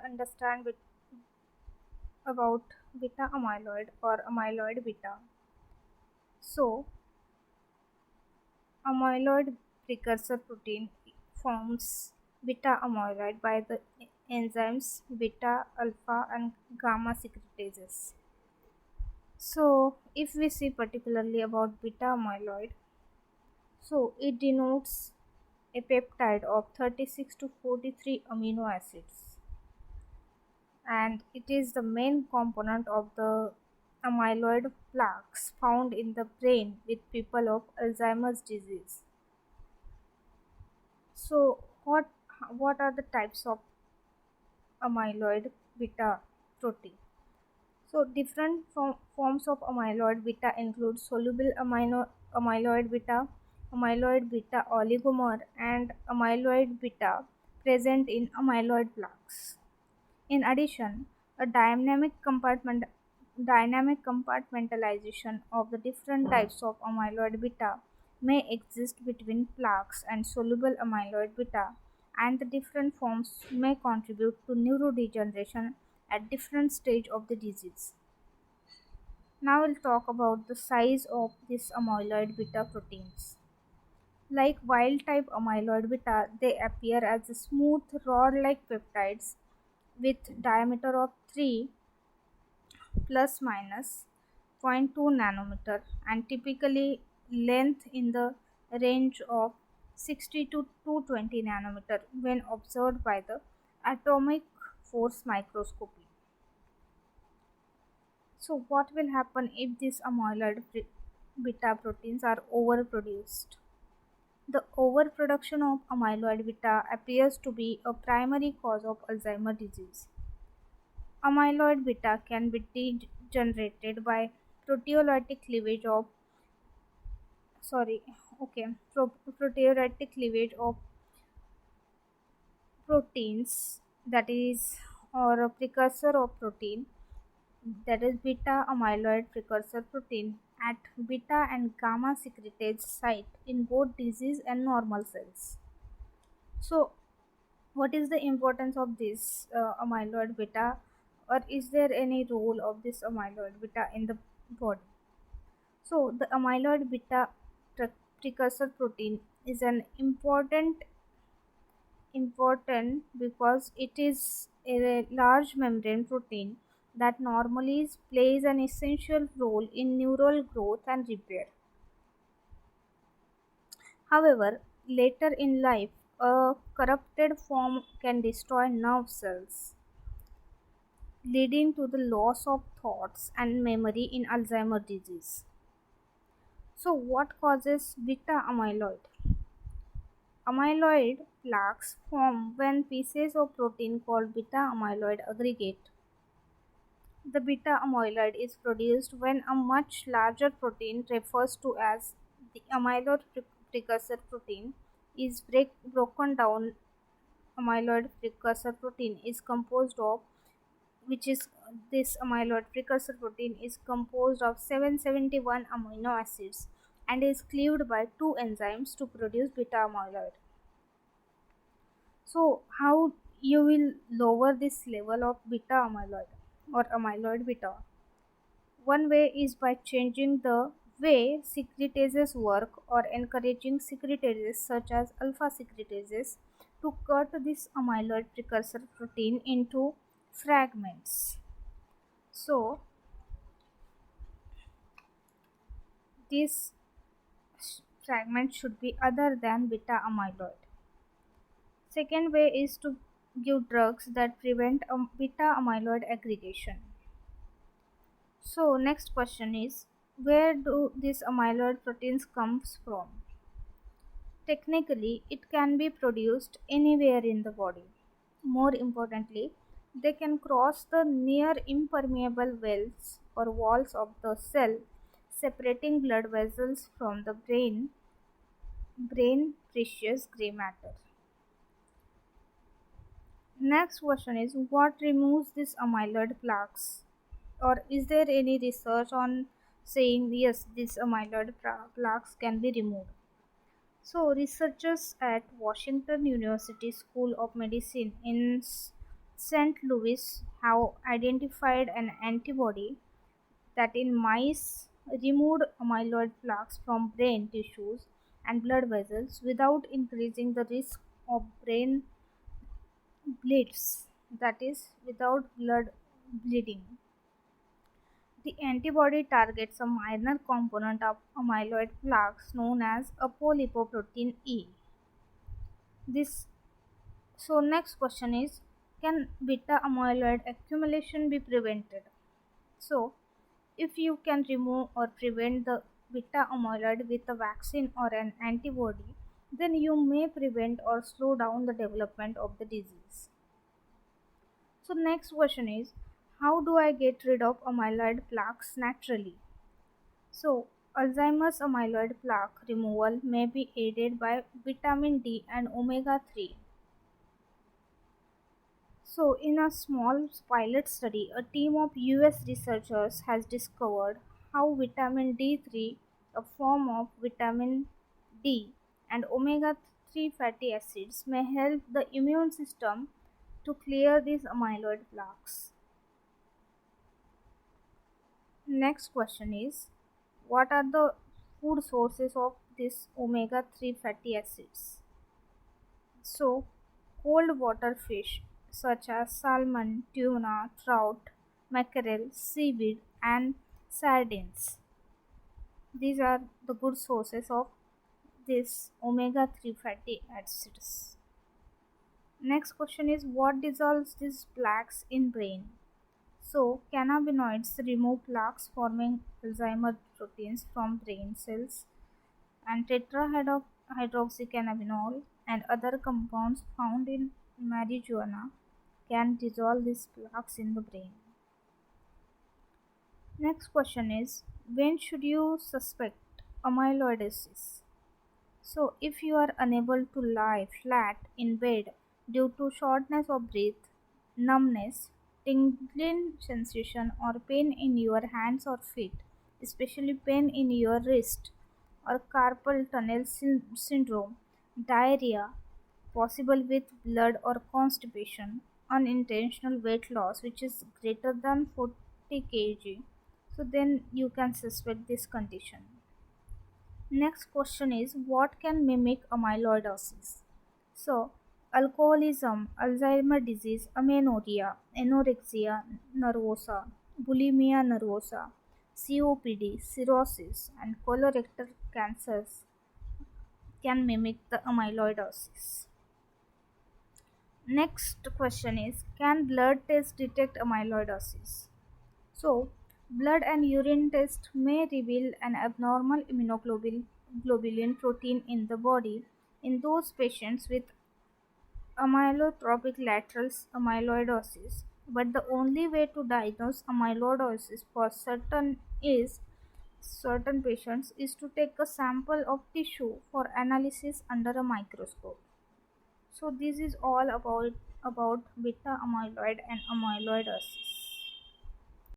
understand about beta amyloid or amyloid beta. So, amyloid precursor protein forms beta amyloid by the enzymes beta, alpha, and gamma secretases. So, if we see particularly about beta amyloid, so it denotes a peptide of 36 to 43 amino acids, and it is the main component of the amyloid plaques found in the brain with people of Alzheimer's disease. So, what are the types of amyloid beta protein? So, different forms of amyloid beta include soluble amyloid beta, amyloid beta oligomer, and amyloid beta present in amyloid plaques. In addition, a dynamic compartmentalization of the different types of amyloid beta may exist between plaques and soluble amyloid beta, and the different forms may contribute to neurodegeneration at different stage of the disease. Now we'll talk about the size of these amyloid beta proteins. Like wild-type amyloid beta, they appear as smooth rod-like peptides with diameter of 3 plus minus zero point 0.2 nanometer and typically length in the range of 60 to 220 nanometer when observed by the atomic force microscopy. So what will happen if these amyloid beta proteins are overproduced? The overproduction of amyloid beta appears to be a primary cause of Alzheimer's disease. Amyloid beta can be degenerated by proteolytic cleavage of sorry okay proteolytic cleavage of proteins, that is, or a precursor of protein, that is beta amyloid precursor protein at beta and gamma secretase site in both disease and normal cells. So what is the importance of this amyloid beta, or is there any role of this amyloid beta in the body? So the amyloid beta precursor protein is an important because it is a large membrane protein that normally plays an essential role in neural growth and repair. However, later in life, a corrupted form can destroy nerve cells, leading to the loss of thoughts and memory in Alzheimer's disease. So, what causes beta amyloid? Amyloid plaques form when pieces of protein called beta amyloid aggregate. The beta amyloid is produced when a much larger protein, referred to as the amyloid precursor protein, is broken down. Amyloid precursor protein is composed of which is this amyloid precursor protein is composed of 771 amino acids and is cleaved by two enzymes to produce beta amyloid. So how you will lower this level of beta amyloid or amyloid beta? One way is by changing the way secretases work or encouraging secretases such as alpha secretases to cut this amyloid precursor protein into fragments. So these fragments should be other than beta amyloid. Second way is to give drugs that prevent beta amyloid aggregation. So next question is, where do these amyloid proteins comes from? Technically, it can be produced anywhere in the body. More importantly, they can cross the near impermeable walls of the cell, separating blood vessels from the brain precious gray matter. Next question is, what removes these amyloid plaques? Or is there any research on saying yes, these amyloid plaques can be removed? So researchers at Washington University School of Medicine in St. Louis have identified an antibody that in mice removed amyloid plaques from brain tissues and blood vessels without increasing the risk of brain bleeds, that is, without blood bleeding. The antibody targets a minor component of amyloid plaques known as apolipoprotein E. This next question is, can beta amyloid accumulation be prevented? So if you can remove or prevent the beta amyloid with a vaccine or an antibody, then you may prevent or slow down the development of the disease. So next question is, how do I get rid of amyloid plaques naturally? So Alzheimer's amyloid plaque removal may be aided by vitamin D and omega 3. So, in a small pilot study, a team of US researchers has discovered how vitamin D3, a form of vitamin D, and omega 3 fatty acids may help the immune system to clear these amyloid plaques. Next question is, what are the food sources of these omega 3 fatty acids? So, cold water fish such as salmon, tuna, trout, mackerel, seaweed, and sardines. These are the good sources of this omega 3 fatty acids. Next question is, what dissolves these plaques in brain? So, cannabinoids remove plaques forming Alzheimer proteins from brain cells, and tetrahydroxycannabinol and other compounds found in marijuana can dissolve these plaques in the brain. Next question is, when should you suspect amyloidosis? So, if you are unable to lie flat in bed due to shortness of breath, numbness, tingling sensation, or pain in your hands or feet, especially pain in your wrist, or carpal tunnel syndrome, diarrhea, possible with blood or constipation, unintentional weight loss which is greater than 40 kg, so then you can suspect this condition. Next question is, what can mimic amyloidosis? So, alcoholism, Alzheimer disease, amenorrhea, anorexia nervosa, bulimia nervosa, COPD, cirrhosis, and colorectal cancers can mimic the amyloidosis. Next question is, can blood test detect amyloidosis? So, blood and urine test may reveal an abnormal immunoglobulin protein in the body in those patients with amyotrophic lateral amyloidosis. But the only way to diagnose amyloidosis for certain patients is to take a sample of tissue for analysis under a microscope. So this is all about beta amyloid and amyloidosis.